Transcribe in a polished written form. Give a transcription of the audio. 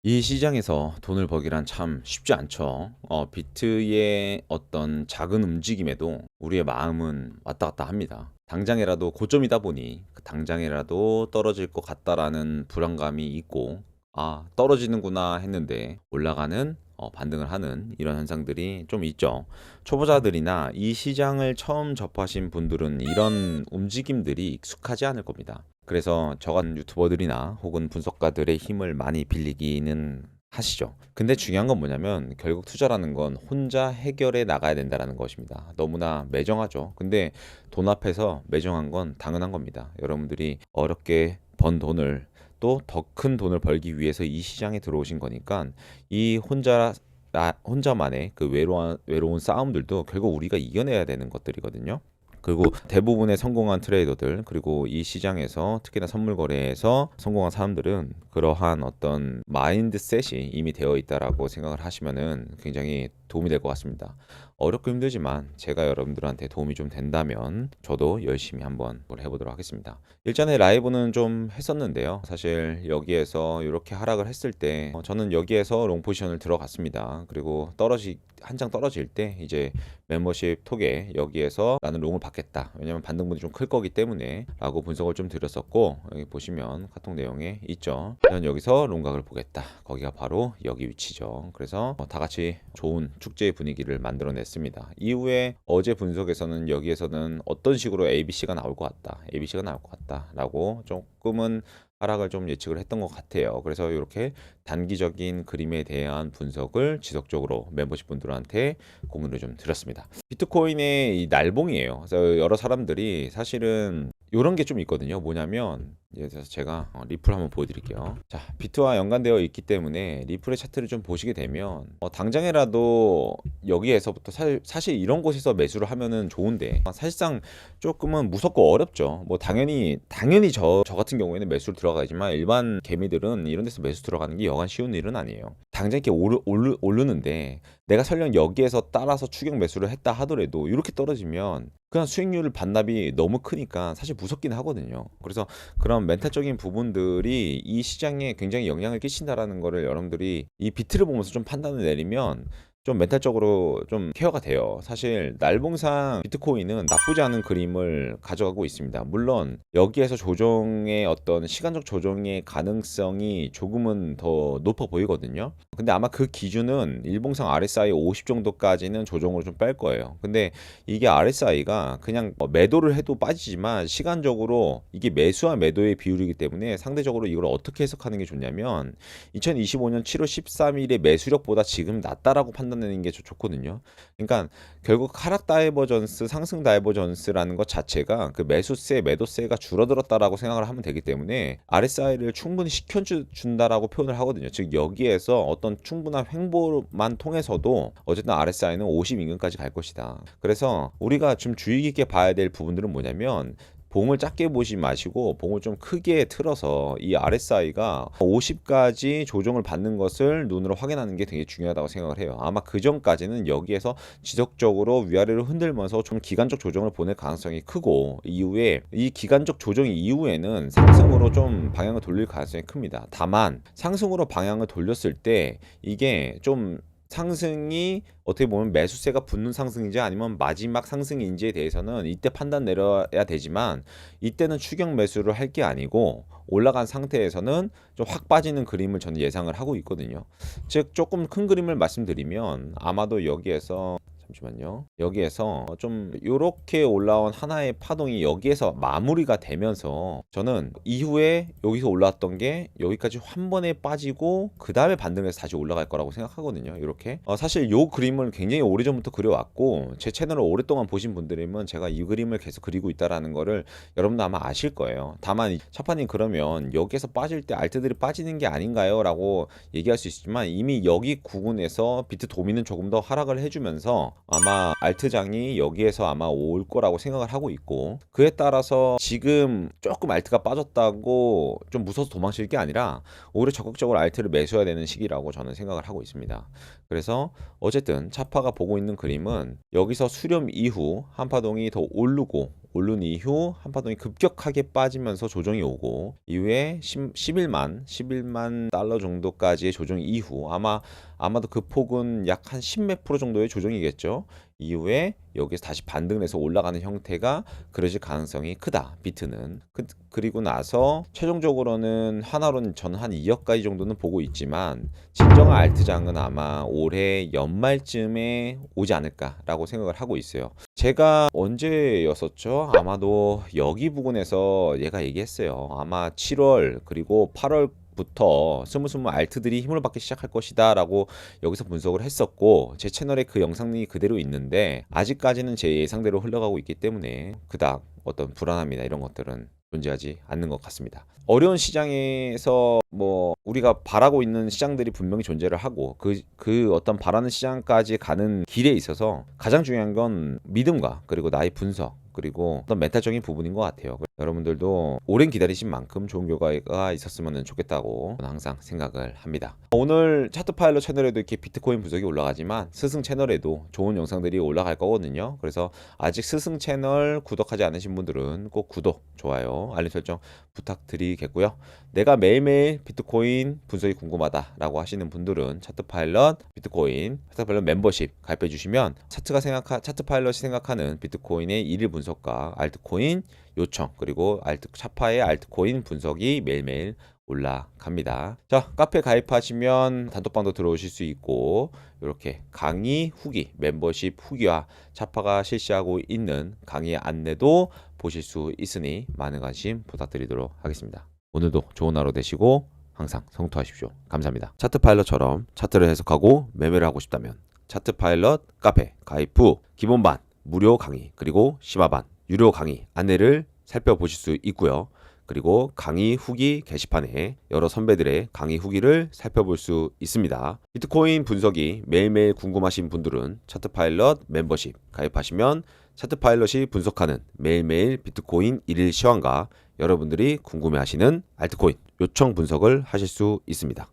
이 시장에서 돈을 벌기란 참 쉽지 않죠. 비트의 어떤 작은 움직임에도 우리의 마음은 왔다 갔다 합니다. 당장이라도 고점이다 보니 그 당장이라도 떨어질 것 같다라는 불안감이 있고, 아, 떨어지는구나 했는데 올라가는 반등을 하는 이런 현상들이 좀 있죠. 초보자들이나 이 시장을 처음 접하신 분들은 이런 움직임들이 익숙하지 않을 겁니다. 그래서 저 같은 유튜버들이나 혹은 분석가들의 힘을 많이 빌리기는 하시죠. 근데 중요한 건 뭐냐면 결국 투자라는 건 혼자 해결해 나가야 된다는 것입니다. 너무나 매정하죠. 근데 돈 앞에서 매정한 건 당연한 겁니다. 여러분들이 어렵게 번 돈을 또 더 큰 돈을 벌기 위해서 이 시장에 들어오신 거니까 이 혼자만의 그 외로운 싸움들도 결국 우리가 이겨내야 되는 것들이거든요. 그리고 대부분의 성공한 트레이더들, 그리고 이 시장에서 특히나 선물 거래에서 성공한 사람들은 그러한 어떤 마인드셋이 이미 되어 있다라고 생각을 하시면은 굉장히 도움이 될 것 같습니다. 어렵고 힘들지만 제가 여러분들한테 도움이 좀 된다면 저도 열심히 한번 해보도록 하겠습니다. 일전에 라이브는 좀 했었는데요. 사실 여기에서 이렇게 하락을 했을 때 저는 여기에서 롱 포지션을 들어갔습니다. 그리고 한장 떨어질 때 이제 멤버십 톡에 여기에서 나는 롱을 받겠다. 왜냐면 반등분이 좀 클 거기 때문에 라고 분석을 좀 드렸었고, 여기 보시면 카톡 내용에 있죠. 저는 여기서 롱각을 보겠다. 거기가 바로 여기 위치죠. 그래서 다 같이 좋은 축제의 분위기를 만들어냈습니다. 이후에 어제 분석에서는 여기에서는 어떤 식으로 ABC가 나올 것 같다. ABC가 나올 것 같다. 라고 조금은 하락을 좀 예측을 했던 것 같아요. 그래서 이렇게 단기적인 그림에 대한 분석을 지속적으로 멤버십 분들한테 공유를 좀 드렸습니다. 비트코인의 이 날봉이에요. 그래서 여러 사람들이 사실은 이런 게 좀 있거든요. 뭐냐면 예를 들어서 제가 리플 한번 보여드릴게요. 자, 비트와 연관되어 있기 때문에 리플의 차트를 좀 보시게 되면 당장이라도 여기에서부터 사실 이런 곳에서 매수를 하면은 좋은데 사실상 조금은 무섭고 어렵죠. 뭐 당연히 저 같은 경우에는 매수를 들어가지만 일반 개미들은 이런 데서 매수 들어가는 게 여간 쉬운 일은 아니에요. 당장 이렇게 오르는데 내가 설령 여기에서 따라서 추격 매수를 했다 하더라도 이렇게 떨어지면 그냥 수익률 반납이 너무 크니까 사실 무섭긴 하거든요. 그래서 그런 멘탈적인 부분들이 이 시장에 굉장히 영향을 끼친다라는 거를 여러분들이 이 비트를 보면서 좀 판단을 내리면 좀 멘탈적으로 좀 케어가 돼요. 사실 날봉상 비트코인은 나쁘지 않은 그림을 가져가고 있습니다. 물론 여기에서 조정의 어떤 시간적 조정의 가능성이 조금은 더 높아 보이거든요. 근데 아마 그 기준은 일봉상 RSI 50 정도까지는 조정으로 좀 뺄 거예요. 근데 이게 RSI가 그냥 매도를 해도 빠지지만 시간적으로 이게 매수와 매도의 비율이기 때문에 상대적으로 이걸 어떻게 해석하는 게 좋냐면 2025년 7월 13일의 매수력보다 지금 낮다라고 판단하는 게 좋거든요. 그러니까 결국 하락 다이버전스, 상승 다이버전스라는 것 자체가 그 매수세, 매도세가 줄어들었다라고 생각을 하면 되기 때문에 RSI를 충분히 시켜준다라고 표현을 하거든요. 즉 여기에서 어떤 충분한 횡보만 통해서도 어쨌든 RSI는 50 인근까지 갈 것이다. 그래서 우리가 좀 주의 깊게 봐야 될 부분들은 뭐냐면 봉을 작게 보지 마시고 봉을 좀 크게 틀어서 이 RSI가 50까지 조정을 받는 것을 눈으로 확인하는 게 되게 중요하다고 생각을 해요. 아마 그 전까지는 여기에서 지속적으로 위아래로 흔들면서 좀 기간적 조정을 보낼 가능성이 크고, 이후에 이 기간적 조정 이후에는 상승으로 좀 방향을 돌릴 가능성이 큽니다. 다만 상승으로 방향을 돌렸을 때 이게 좀 상승이 어떻게 보면 매수세가 붙는 상승인지 아니면 마지막 상승인지에 대해서는 이때 판단 내려야 되지만, 이때는 추격 매수를 할 게 아니고 올라간 상태에서는 좀 확 빠지는 그림을 저는 예상을 하고 있거든요. 즉 조금 큰 그림을 말씀드리면 아마도 여기에서 잠시만요. 여기에서 좀 요렇게 올라온 하나의 파동이 여기에서 마무리가 되면서 저는 이후에 여기서 올라왔던 게 여기까지 한 번에 빠지고 그 다음에 반등해서 다시 올라갈 거라고 생각하거든요. 이렇게 사실 요 그림을 굉장히 오래전부터 그려왔고 제 채널을 오랫동안 보신 분들이면 제가 이 그림을 계속 그리고 있다라는 거를 여러분도 아마 아실 거예요. 다만 차파님 그러면 여기에서 빠질 때 알트들이 빠지는 게 아닌가요? 라고 얘기할 수 있지만 이미 여기 구간에서 비트 도미는 조금 더 하락을 해주면서 아마 알트장이 여기에서 아마 올 거라고 생각을 하고 있고, 그에 따라서 지금 조금 알트가 빠졌다고 좀 무서워서 도망칠 게 아니라 오히려 적극적으로 알트를 매수해야 되는 시기라고 저는 생각을 하고 있습니다. 그래서 어쨌든 차파가 보고 있는 그림은 여기서 수렴 이후 한파동이 더 오르고 오른 이후 한파동이 급격하게 빠지면서 조정이 오고 이후에 11만 달러 정도까지의 조정 이후 아마도 그 폭은 약 한 10몇 프로 정도의 조정이겠죠. 이후에 여기서 다시 반등을 해서 올라가는 형태가 그려질 가능성이 크다. 비트는. 그리고 나서 최종적으로는 하나로는 저는 한 2억까지 정도는 보고 있지만 진정한 알트장은 아마 올해 연말쯤에 오지 않을까라고 생각을 하고 있어요. 제가 언제였었죠? 아마도 여기 부근에서 얘가 얘기했어요. 아마 7월 그리고 8월 부터 스물스물 알트들이 힘을 받기 시작할 것이다 라고 여기서 분석을 했었고 제 채널에 그 영상이 그대로 있는데 아직까지는 제 예상대로 흘러가고 있기 때문에 그닥 어떤 불안함이나 이런 것들은 존재하지 않는 것 같습니다. 어려운 시장에서 뭐 우리가 바라고 있는 시장들이 분명히 존재를 하고 그 어떤 바라는 시장까지 가는 길에 있어서 가장 중요한 건 믿음과 그리고 나의 분석 그리고 어떤 멘탈적인 부분인 것 같아요. 여러분들도 오랜 기다리신 만큼 좋은 결과가 있었으면 좋겠다고 저는 항상 생각을 합니다. 오늘 차트 파일럿 채널에도 이렇게 비트코인 분석이 올라가지만 스승 채널에도 좋은 영상들이 올라갈 거거든요. 그래서 아직 스승 채널 구독하지 않으신 분들은 꼭 구독, 좋아요, 알림 설정 부탁드리겠고요. 내가 매일매일 비트코인 분석이 궁금하다라고 하시는 분들은 차트 파일럿 멤버십 가입해 주시면 차트 파일럿이 생각하는 비트코인의 일일 분석과 알트코인 요청 그리고 차파의 알트코인 분석이 매일매일 올라갑니다. 자, 카페 가입하시면 단톡방도 들어오실 수 있고 이렇게 강의 후기, 멤버십 후기와 차파가 실시하고 있는 강의 안내도 보실 수 있으니 많은 관심 부탁드리도록 하겠습니다. 오늘도 좋은 하루 되시고 항상 성투하십시오. 감사합니다. 차트 파일럿처럼 차트를 해석하고 매매를 하고 싶다면 차트 파일럿 카페 가입 후 기본반 무료 강의 그리고 심화반 유료 강의 안내를 살펴보실 수 있고요. 그리고 강의 후기 게시판에 여러 선배들의 강의 후기를 살펴볼 수 있습니다. 비트코인 분석이 매일매일 궁금하신 분들은 차트 파일럿 멤버십 가입하시면 차트 파일럿이 분석하는 매일매일 비트코인 일일 시황과 여러분들이 궁금해하시는 알트코인 요청 분석을 하실 수 있습니다.